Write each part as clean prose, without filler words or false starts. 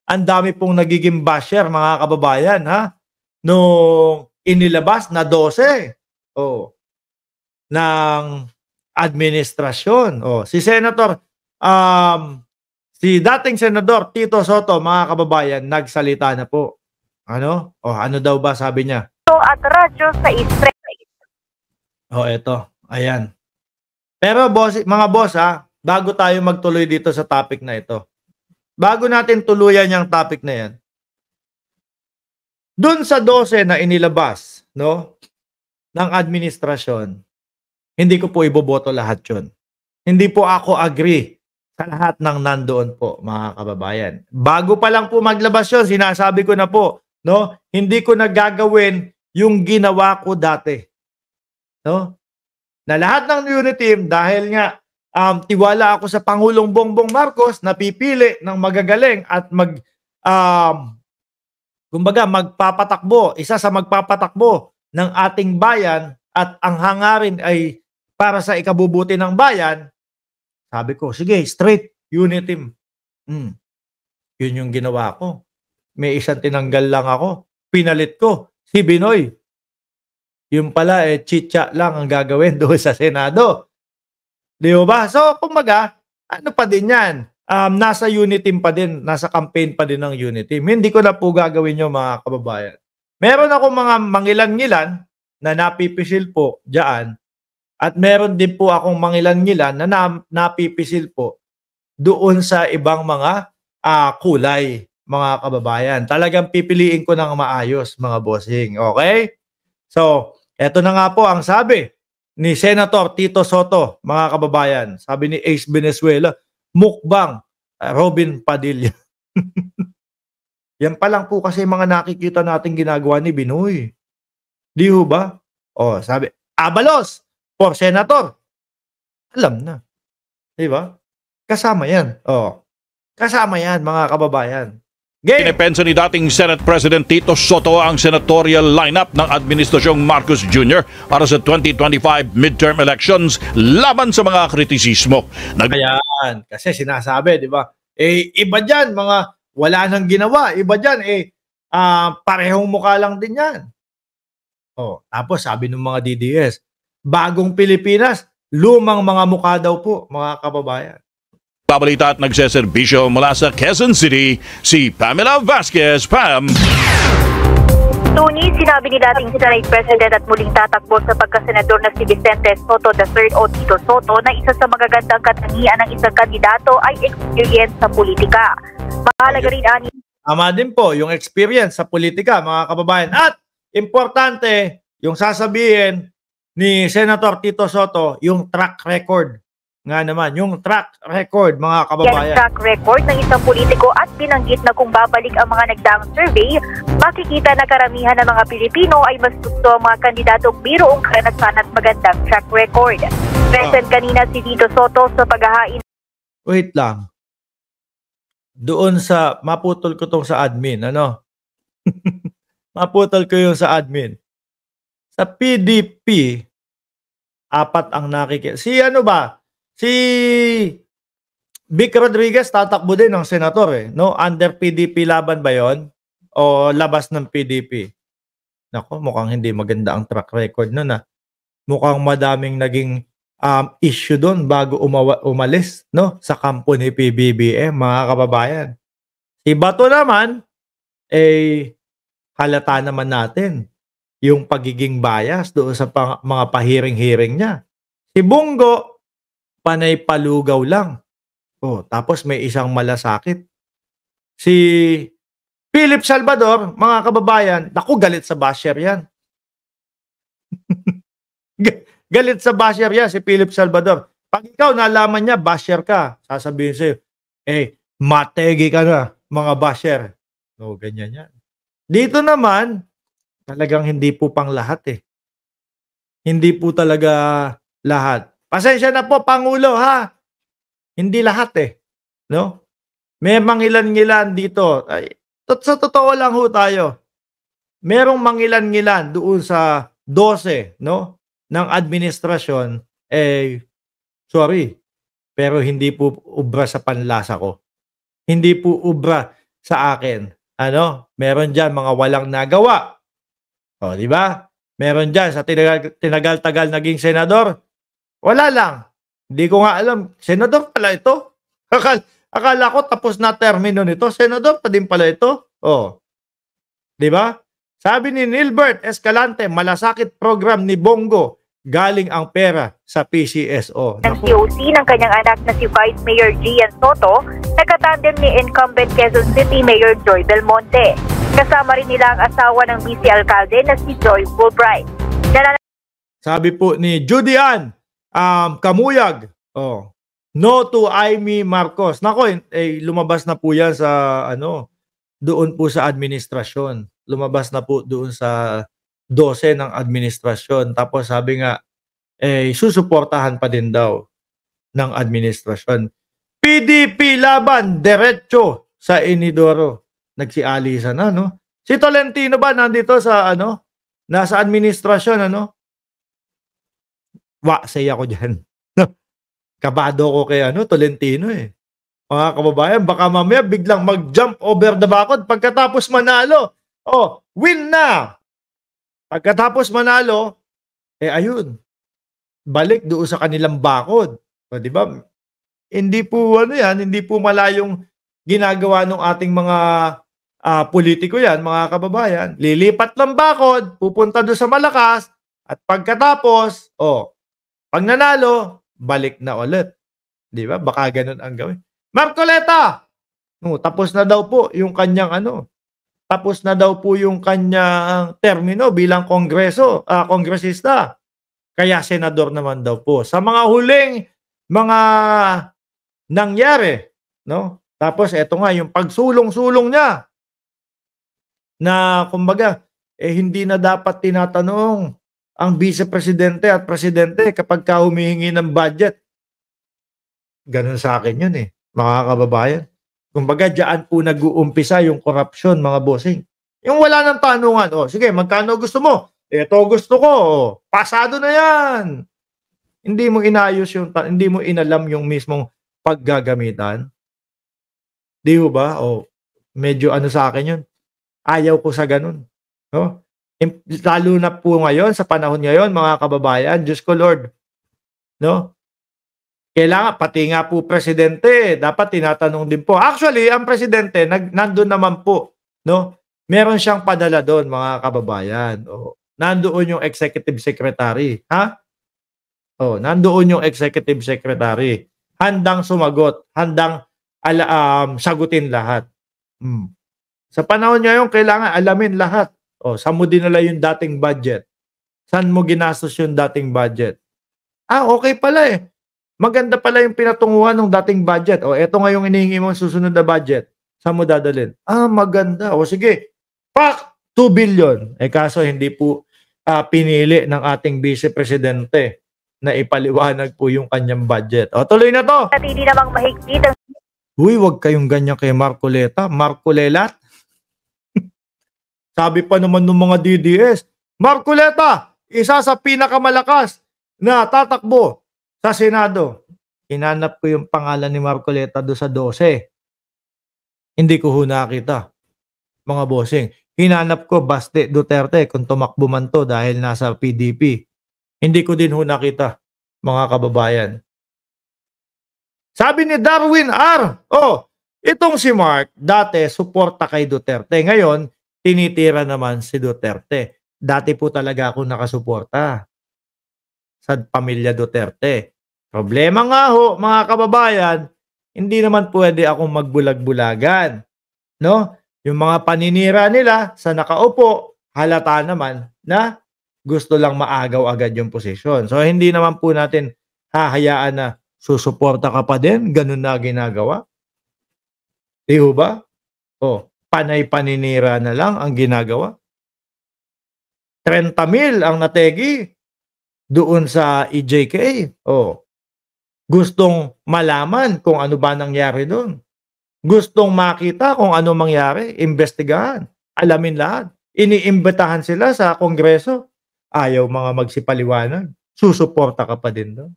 ang dami pong nagiging basher, mga kababayan, ha? Nung inilabas na 12 ng administrasyon. Si Senator, si dating Senador Tito Soto, mga kababayan, nagsalita na po. Ano daw ba sabi niya? At radyo sa Israel. Eto. Ayan. Pero mga boss, bago tayo magtuloy dito sa topic na ito, bago natin tuluyan yung topic na yan, dun sa 12 na inilabas, ng administrasyon, hindi ko po iboboto lahat yun. Hindi po ako agree sa lahat ng nandoon po, mga kababayan. Bago pa lang po maglabas yun, sinasabi ko na po, hindi ko nagagawin yung ginawa ko dati. Na lahat ng unit team, dahil nga tiwala ako sa Pangulong Bongbong Marcos, napipili ng magagaling at magpapatakbo, isa sa magpapatakbo ng ating bayan, at ang hangarin ay para sa ikabubuti ng bayan. Sabi ko, sige, straight unit team. Yun yung ginawa ko. May isang tinanggal lang ako. Pinalit ko si Binoy. Yung pala, chitcha lang ang gagawin doon sa Senado. Di ba? So, kumbaga, ano pa din yan? Nasa unit team pa din, nasa campaign pa din ng unit team. Hindi ko na po gagawin yung mga kababayan. Meron ako mga mangilan-ngilan na napipisil po dyan. At meron din po akong mangilan-ngilan na napipisil po doon sa ibang mga kulay, mga kababayan. Talagang pipiliin ko ng maayos, mga bossing. Okay? So, eto na nga po ang sabi ni Senator Tito Soto, mga kababayan. Sabi ni Ace Venezuela, mukbang Robin Padilla. Yan pa lang po kasi mga nakikita nating ginagawa ni Binoy. Di ho ba? Sabi, Abalos for Senator. Alam na. Di ba? Kasama yan. Kasama yan, mga kababayan. Pinipensa ni dating Senate President Tito Soto ang senatorial lineup ng Administrasyong Marcos Jr. para sa 2025 midterm elections laban sa mga kritisismo. Ayan, kasi sinasabi, di ba? Iba dyan, mga wala nang ginawa. Iba dyan, parehong mukha lang din yan. Tapos sabi ng mga DDS, bagong Pilipinas, lumang mga mukha daw po, mga kababayan. Babalita at nagseserbisyo mula sa Quezon City, si Pamela Vasquez. Pam! Tony, sinabi ni dating Senate President at muling tatakbo sa pagkasenador na si Vicente Soto III o Tito Soto na isa sa magagandang katangian ng isang kandidato ay experience sa politika. Mahalaga rin ani. Tama din po yung experience sa politika, mga kababayan. At importante, yung sasabihin ni Senator Tito Soto, yung track record. Nga naman, yung track record, mga kababayan. Yan track record ng isang politiko at binanggit na kung babalik ang mga nagdaang survey, makikita na karamihan ng mga Pilipino ay mas gusto ang mga kandidatong mayroong karanasan at magandang track record. Present kanina si Tito Soto sa paghahain. Wait lang. Doon sa, maputol ko tong sa admin, maputol ko yung sa admin. Sa PDP, 4 ang nakikita. Si Vic Rodriguez tatakbo din ng senator Under PDP laban ba yon? O labas ng PDP? Nako, mukhang hindi maganda ang track record nun Mukhang madaming naging issue doon bago umalis sa kampo ni PBBM, mga kababayan. Si Bato naman, halata naman natin yung pagiging bias doon sa mga pahiring-hiring niya. Si Bungo, panay palugaw lang. Tapos may isang malasakit. Si Philip Salvador, mga kababayan, naku, galit sa basher yan. Galit sa basher yan, si Philip Salvador. Pag ikaw nalaman niya, basher ka, sasabihin sa'yo, mategi ka na, mga basher. Ganyan yan. Dito naman, talagang hindi po pang lahat Hindi po talaga lahat. Pasensya na po, Pangulo, Hindi lahat May mangilan-ngilan dito. Sa totoo lang ho tayo. Merong mangilan-ngilan doon sa 12, ng administrasyon, sorry, pero hindi po ubra sa panlasa ko. Hindi po ubra sa akin. Ano? Meron diyan mga walang nagawa. O, di ba? Meron diyan sa tinagal-tagal naging senador. Wala lang. Hindi ko nga alam. Senador pala ito. Akala ko tapos na termino nito. Senador pa din pala ito. O. Di ba? Sabi ni Nilbert Escalante, malasakit program ni Bongo. Galing ang pera sa PCSO. Ng COC ng kanyang anak na si Vice Mayor Gian Soto, nagkatandem ni incumbent Quezon City Mayor Joy Belmonte. Kasama rin nila ang asawa ng vice alcalde na si Joy Fulbright. Sabi po ni Judy Ann Kamuyag, no to Amy Marcos. Nako, lumabas na po yan sa doon po sa administrasyon. Lumabas na po doon sa 12 ng administrasyon. Tapos sabi nga, susuportahan pa din daw ng administrasyon. PDP laban, diretso sa Inidoro. Nagsialisan na, no? Si Tolentino ba nandito sa, nasa administrasyon, say ako dyan. Kabado ko kay, Tolentino, Mga kababayan, baka mamaya biglang mag-jump over the bakod pagkatapos manalo. Win na! Pagkatapos manalo, ayun, balik doon sa kanilang bakod. O, di ba? Hindi po hindi po malayong ginagawa ng ating mga politiko yan, mga kababayan. Lilipat lang bakod, pupunta doon sa malakas, at pagkatapos, pag nanalo, balik na ulit. Di ba? Baka ganun ang gawin. Marcoleta! Tapos na daw po yung kanyang tapos na daw po yung kanyang termino bilang kongresista. Kaya senador naman daw po. Sa mga huling mga nangyari, no? Tapos eto nga yung pagsulong-sulong niya na kumbaga hindi na dapat tinatanong ang vice-presidente at presidente kapag humihingi ng budget. Ganun sa akin yun mga kababayan. Kumbaga, diyan po nag-uumpisa yung korupsyon, mga bossing. Yung wala ng tanungan, sige, magkano gusto mo? Ito gusto ko, pasado na yan. Hindi mo inayos hindi mo inalam yung mismong paggagamitan. Di ba? Medyo sa akin yun. Ayaw ko sa ganun. No? Lalo na po ngayon, sa panahon ngayon, mga kababayan, Diyos ko Lord, no? Kailangan, pati nga po presidente, dapat tinatanong din po. Actually, ang presidente, nandun naman po, no? Meron siyang padala doon, mga kababayan. Nandoon yung executive secretary. Ha? Nandoon yung executive secretary. Handang sumagot, handang sagutin lahat. Sa panahon ngayon, kailangan alamin lahat. Saan mo dinala yung dating budget? Saan mo ginastos yung dating budget? Okay pala Maganda pala yung pinatunguhan ng dating budget. Eto nga yung inihingi mo susunod na budget. Saan mo dadalhin? Maganda. Sige. 2 billion. Kaso hindi po pinili ng ating vice-presidente na ipaliwanag po yung kanyang budget. Tuloy na to. At hindi namang mahigpit ang Wag kayong ganyan kay Marcoleta. Marcolelat. Sabi pa naman ng mga DDS, Marcoleta, isa sa pinakamalakas na tatakbo sa Senado. Hinanap ko yung pangalan ni Marcoleta do sa 12. Hindi ko nakita, mga bossing. Hinanap ko Baste Duterte kung tumakbo man to dahil nasa PDP. Hindi ko din nakita, mga kababayan. Sabi ni Darwin R. Itong si Mark, dati suporta kay Duterte. Ngayon, tinitira naman si Duterte. Dati po talaga ako nakasuporta sa pamilya Duterte. Problema nga mga kababayan, hindi naman pwede akong magbulag-bulagan. No? Yung mga paninira nila sa nakaupo, halata naman na gusto lang maagaw agad yung posisyon. So hindi naman po natin hahayaan na susuporta ka pa din, ganun na ginagawa. Di ba? Panay paninira na lang ang ginagawa. 30,000 ang nategi doon sa EJK. Gustong malaman kung ano ba nangyari doon. Gustong makita kung ano mangyari. Investigahan. Alamin lahat. Iniimbitahan sila sa Kongreso. Ayaw mga magsipaliwanag. Susuporta ka pa din doon.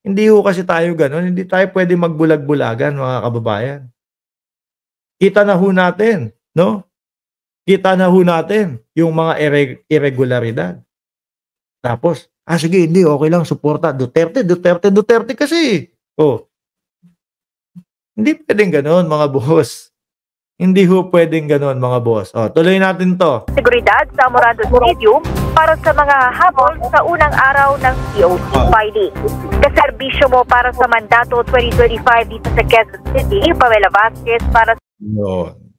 Hindi kasi tayo ganun. Hindi tayo pwede magbulag-bulagan, mga kababayan. kita na ho natin, no? Kita na ho natin yung mga irregularidad. Tapos, sige, hindi, okay lang, suporta. Duterte kasi. Oh, hindi pwedeng gano'n, mga boss. Hindi ho pwedeng gano'n, mga boss. Tuloy natin to. Seguridad sa Morado Stadium para sa mga habol sa unang araw ng COC filing. Kaserbisyo mo para sa mandato 2025 dito sa Quezon City, Pamela Vasquez para Yun.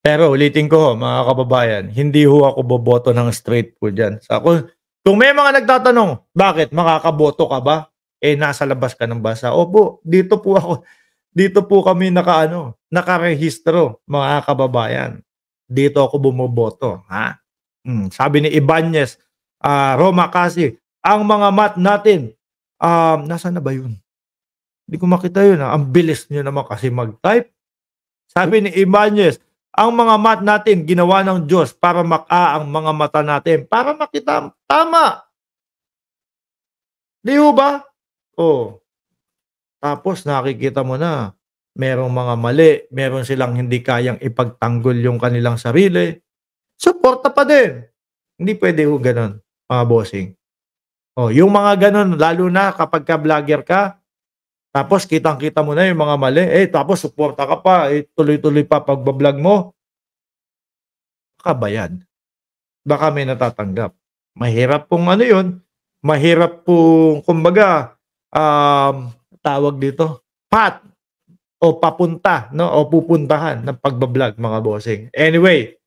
Pero ulitin ko, mga kababayan, hindi ho ako boboto ng straight po dyan. Kung may mga nagtatanong, bakit makakaboto ka ba? Nasa labas ka ng bansa. Opo, dito po kami nakarehistro, mga kababayan. Dito ako bumoboto, ha? Sabi ni Ibanez, Roma kasi, ang mga mat natin, nasaan na ba yun? Hindi ko makita yun, ha? Ang bilis nyo naman kasi mag-type. Sabi ni Ibanez, ang mga mat natin ginawa ng Diyos para ang mga mata natin, para makita. Tama! Di ho ba? Tapos nakikita mo na, merong mga mali, meron silang hindi kayang ipagtanggol yung kanilang sarili. Suporta pa din. Hindi pwede ho ganun, mga bossing. Yung mga ganun, lalo na kapag ka-vlogger ka, tapos kitang-kita mo na yung mga mali, tapos suporta ka pa, tuloy-tuloy pa pagbablog mo. Kabayad. Baka may natatanggap. Mahirap pong yun. Mahirap pong, kumbaga, tawag dito, papunta, no? O pupuntahan ng pagbablog, mga bossing. Anyway,